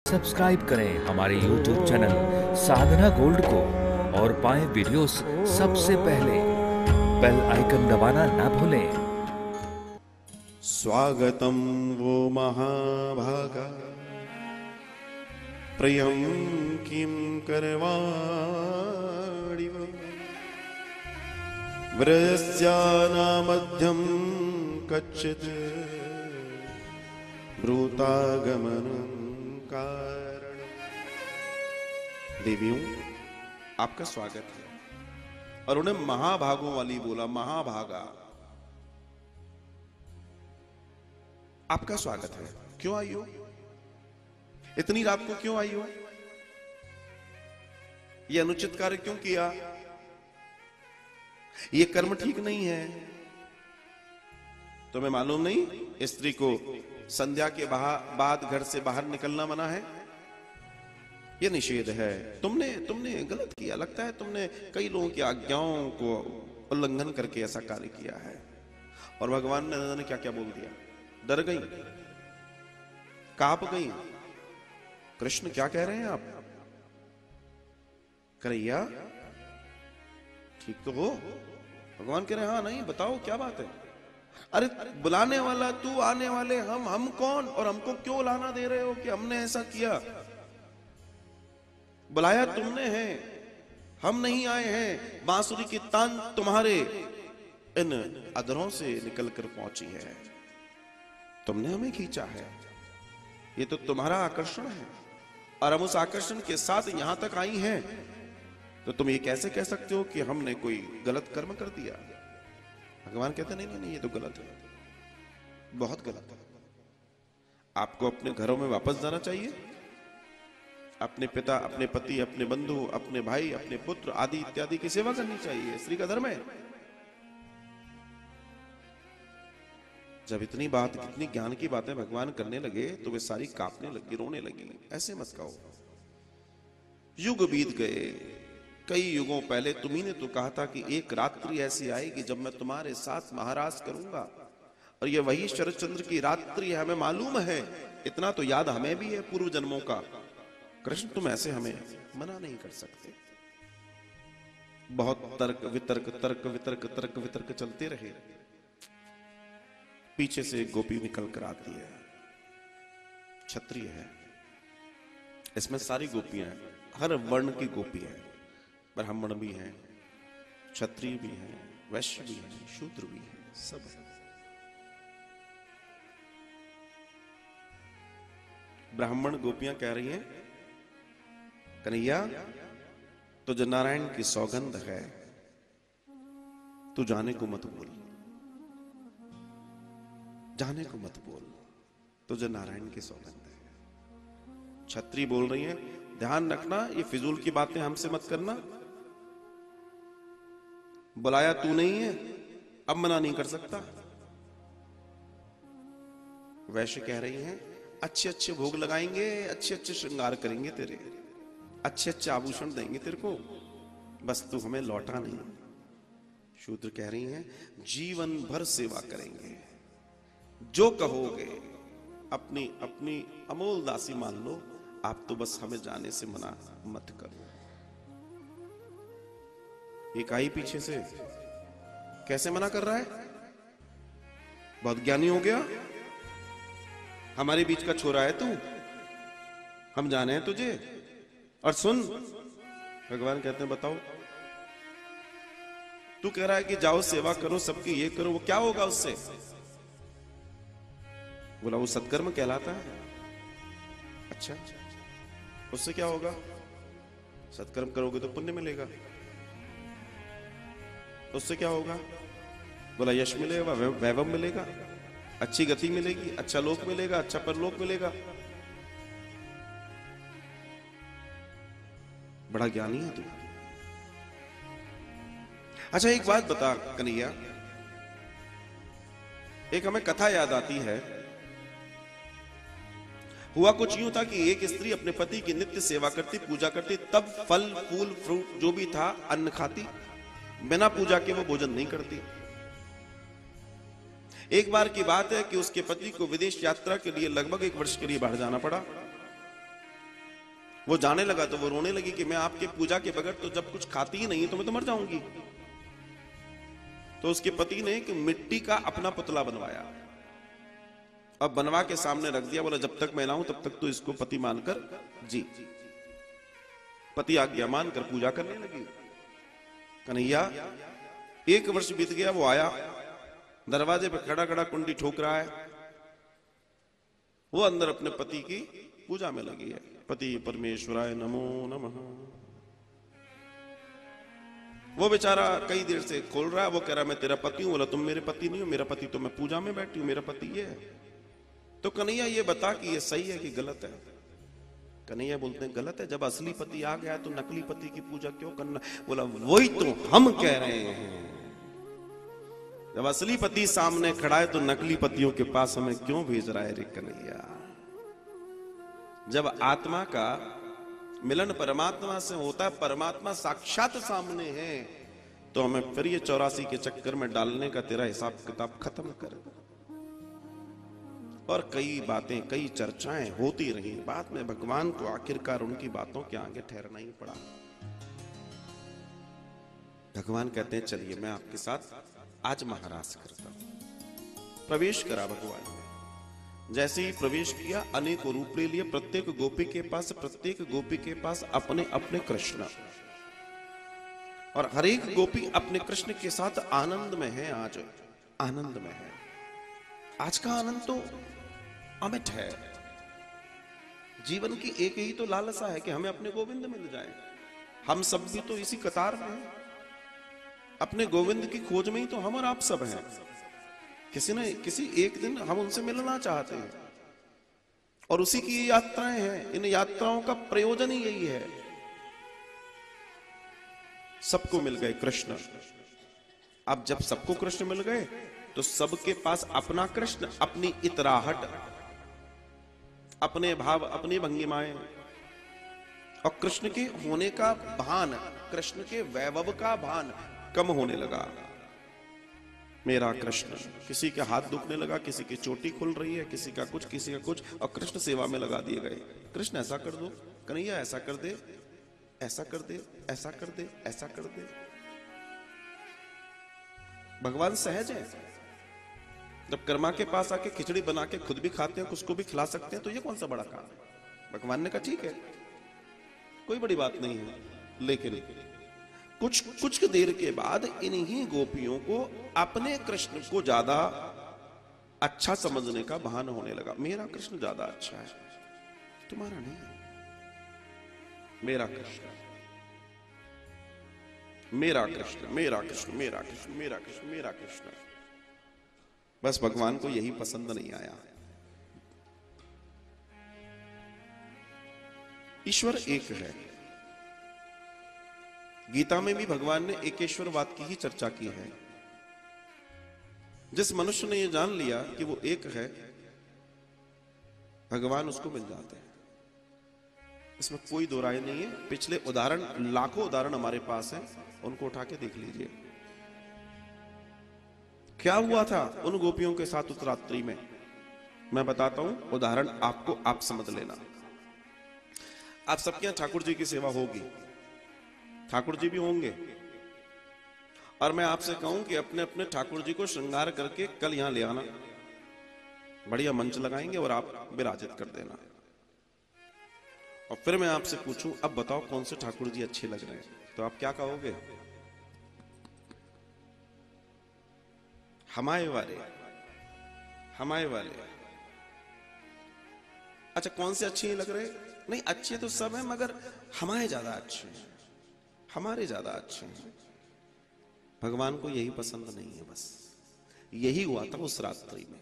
Subscribe करें हमारे YouTube channel साधना gold को और पाएं वीडियोस सबसे पहले। बेल आइकन दबाना ना भूलें। स्वागतं वो महाभागा प्रियं किं करवाणि व्रजस्यानामध्यं कच्चित् ब्रूतागमनं कारण। देवियों, आपका स्वागत है। और उन्हें महाभागों वाली बोला, महाभागा आपका स्वागत है। क्यों आई हो? इतनी रात को क्यों आई हो? ये अनुचित कार्य क्यों किया? ये कर्म ठीक नहीं है। तुम्हें मालूम नहीं स्त्री को संध्या के बाद घर से बाहर निकलना मना है? ये निषेध है। तुमने गलत किया। लगता है तुमने कई लोगों की आज्ञाओं को उल्लंघन करके ऐसा कार्य किया है। और भगवान ने क्या क्या बोल दिया। डर गई, कांप गई। कृष्ण क्या कह रहे हैं आप? करैया ठीक तो हो? भगवान कह रहे हैं हाँ नहीं, बताओ क्या बात है। अरे बुलाने वाला तू, आने वाले हम कौन? और हमको क्यों लाना दे रहे हो कि हमने ऐसा किया? बुलाया तुमने है, हम नहीं आए हैं। बांसुरी की तान तुम्हारे इन अधरों से निकलकर पहुंची है, तुमने हमें खींचा है। ये तो तुम्हारा आकर्षण है और हम उस आकर्षण के साथ यहां तक आई हैं। तो तुम ये कैसे कह सकते हो कि हमने कोई गलत कर्म कर दिया? भगवान कहते नहीं, ये तो गलत है, बहुत गलत है। आपको अपने घरों में वापस जाना चाहिए। अपने पिता, अपने पति, अपने बंधु, अपने भाई, अपने पुत्र आदि इत्यादि की सेवा करनी चाहिए। स्त्री का धर्म है। जब इतनी बात, कितनी ज्ञान की बातें भगवान करने लगे तो वे सारी कांपने लगी, रोने लगी। ऐसे मत कहो। युग बीत गए, कई युगों पहले तुम्ही ने तो कहा था कि एक रात्रि ऐसी आएगी जब मैं तुम्हारे साथ महाराज करूंगा। और ये वही शरद चंद्र की रात्रि है, हमें मालूम है। इतना तो याद हमें भी है पूर्व जन्मों का। कृष्ण तुम ऐसे हमें मना नहीं कर सकते। बहुत तर्क वितर्क, तर्क वितर्क, तर्क वितर्क चलते रहे। पीछे से एक गोपी निकल कर आती है, क्षत्रिय है। इसमें सारी गोपियां हैं, हर वर्ण की गोपी है। ब्राह्मण भी हैं, क्षत्रिय भी हैं, वैश्य भी हैं, शूद्र भी हैं, सब है। ब्राह्मण गोपियां कह रही हैं, कन्हैया तुझे नारायण की सौगंध है, तू जाने को मत बोल, जाने को मत बोल, तुझे नारायण की सौगंध है। क्षत्रिय बोल रही है, ध्यान रखना, ये फिजूल की बातें हमसे मत करना। बुलाया तू नहीं है, अब मना नहीं कर सकता। वैश्य कह रही हैं, अच्छे अच्छे भोग लगाएंगे, अच्छे अच्छे श्रृंगार करेंगे तेरे, अच्छे अच्छे आभूषण देंगे तेरे को, बस तू हमें लौटा नहीं। शूद्र कह रही हैं, जीवन भर सेवा करेंगे, जो कहोगे। अपनी अपनी अमोल दासी मान लो, आप तो बस हमें जाने से मना मत करो। एक आई पीछे से, कैसे मना कर रहा है? बहुत ज्ञानी हो गया, हमारे बीच का छोरा है तू, हम जाने हैं तुझे। और सुन, भगवान कहते हैं बताओ, तू कह रहा है कि जाओ सेवा करो, सबकी ये करो, वो क्या होगा उससे? बोला वो सत्कर्म कहलाता है। अच्छा, उससे क्या होगा? सत्कर्म करोगे तो पुण्य मिलेगा। उससे क्या होगा? बोला यश मिलेगा, वैभव मिलेगा, अच्छी गति मिलेगी, अच्छा लोक मिलेगा, अच्छा परलोक मिलेगा। बड़ा ज्ञानी है तू। अच्छा एक बात बता कन्हैया, एक हमें कथा याद आती है। हुआ कुछ यूं था कि एक स्त्री अपने पति की नित्य सेवा करती, पूजा करती, तब फल फूल फ्रूट जो भी था अन्न खाती, बिना पूजा के वो भोजन नहीं करती। एक बार की बात है कि उसके पति को विदेश यात्रा के लिए लगभग 1 वर्ष के लिए बाहर जाना पड़ा। वो जाने लगा तो वो रोने लगी कि मैं आपके पूजा के बगैर तो जब कुछ खाती ही नहीं तो मैं तो मर जाऊंगी। तो उसके पति ने एक मिट्टी का अपना पुतला बनवाया, अब बनवा के सामने रख दिया, बोला जब तक मैं ना हूं तब तक तो इसको पति मानकर जी। पति आज्ञा मानकर पूजा करने लगी। कन्हैया 1 वर्ष बीत गया, वो आया, दरवाजे पे खड़ा खड़ा कुंडी ठोक रहा है, वो अंदर अपने पति की पूजा में लगी है। पति परमेश्वराय नमो नमः। वो बेचारा कई देर से खोल रहा है, वो कह रहा मैं तेरा पति हूं। बोला तुम मेरे पति नहीं हो, मेरा पति तो मैं पूजा में बैठी हूं, मेरा पति ये है। तो कन्हैया ये बता कि ये सही है कि गलत है। कन्हैया बोलते हैं गलत है, जब असली पति आ गया तो नकली पति की पूजा क्यों करना। बोला वही तो हम कह रहे हैं, जब असली पति सामने खड़ा है तो नकली पतियों के पास हमें क्यों भेज रहा है रे कन्हैया। जब आत्मा का मिलन परमात्मा से होता है, परमात्मा साक्षात सामने है, तो हमें फिर ये 84 के चक्कर में डालने का तेरा हिसाब किताब खत्म कर। और कई बातें कई चर्चाएं होती रही, बाद में भगवान को आखिरकार उनकी बातों के आगे ठहरना ही पड़ा। भगवान कहते हैं चलिए मैं आपके साथ आज महाराज करता हूं। प्रवेश करा भगवान ने। जैसे ही प्रवेश किया अनेकों रूप ले लिए। प्रत्येक गोपी के पास अपने अपने कृष्ण, और हर एक गोपी अपने कृष्ण के साथ आनंद में है। आज आनंद में है। आज का आनंद तो अमिट है। जीवन की एक ही तो लालसा है कि हमें अपने गोविंद मिल जाए। हम सब भी तो इसी कतार में हैं, अपने गोविंद की खोज में ही तो हम और आप सब हैं। किसी न किसी एक दिन हम उनसे मिलना चाहते हैं, और उसी की ये यात्राएं हैं। इन यात्राओं का प्रयोजन ही यही है। सबको मिल गए कृष्ण। अब जब सबको कृष्ण मिल गए तो सबके पास अपना कृष्ण, अपनी इतराहट, अपने भाव, अपनी भंगिमाएं, और कृष्ण के होने का भान, कृष्ण के वैभव का भान कम होने लगा। मेरा कृष्ण, किसी के हाथ दुखने लगा, किसी की चोटी खुल रही है, किसी का कुछ, और कृष्ण सेवा में लगा दिए गए। कृष्ण ऐसा कर दो, कन्हैया ऐसा कर दे, ऐसा कर दे, ऐसा कर दे, ऐसा कर दे। भगवान सहज है। जब कर्मा के पास आके खिचड़ी बना के खुद भी खाते हैं, उसको भी खिला सकते हैं, तो ये कौन सा बड़ा काम है। भगवान ने कहा ठीक है, कोई बड़ी बात नहीं है। लेकिन कुछ देर के बाद इन्हीं गोपियों को अपने कृष्ण को ज्यादा अच्छा समझने का बहाना होने लगा। मेरा कृष्ण ज्यादा अच्छा है, तुम्हारा नहीं। मेरा कृष्ण, मेरा कृष्ण, मेरा कृष्ण, मेरा कृष्ण, मेरा कृष्ण, मेरा कृष्ण। बस भगवान को यही पसंद नहीं आया। ईश्वर एक है। गीता में भी भगवान ने एकेश्वरवाद की ही चर्चा की है। जिस मनुष्य ने यह जान लिया कि वो एक है, भगवान उसको मिल जाते हैं। इसमें कोई दो राय नहीं है। पिछले उदाहरण, लाखों उदाहरण हमारे पास हैं, उनको उठा के देख लीजिए। क्या हुआ था उन गोपियों के साथ उस रात्रि में, मैं बताता हूं। उदाहरण आपको आप समझ लेना। आप सबके यहां ठाकुर जी की सेवा होगी, ठाकुर जी भी होंगे, और मैं आपसे कहूं कि अपने अपने ठाकुर जी को श्रृंगार करके कल यहां ले आना। बढ़िया मंच लगाएंगे और आप विराजित कर देना। और फिर मैं आपसे पूछूं, अब बताओ कौन से ठाकुर जी अच्छे लग रहे हैं, तो आप क्या कहोगे? हमारे वाले, हमारे वाले। अच्छा, कौन से अच्छे लग रहे? नहीं, अच्छे तो सब हैं, मगर हमारे ज्यादा अच्छे हैं, हमारे ज्यादा अच्छे हैं। भगवान को यही पसंद नहीं है। बस यही हुआ था उस रात्रि में।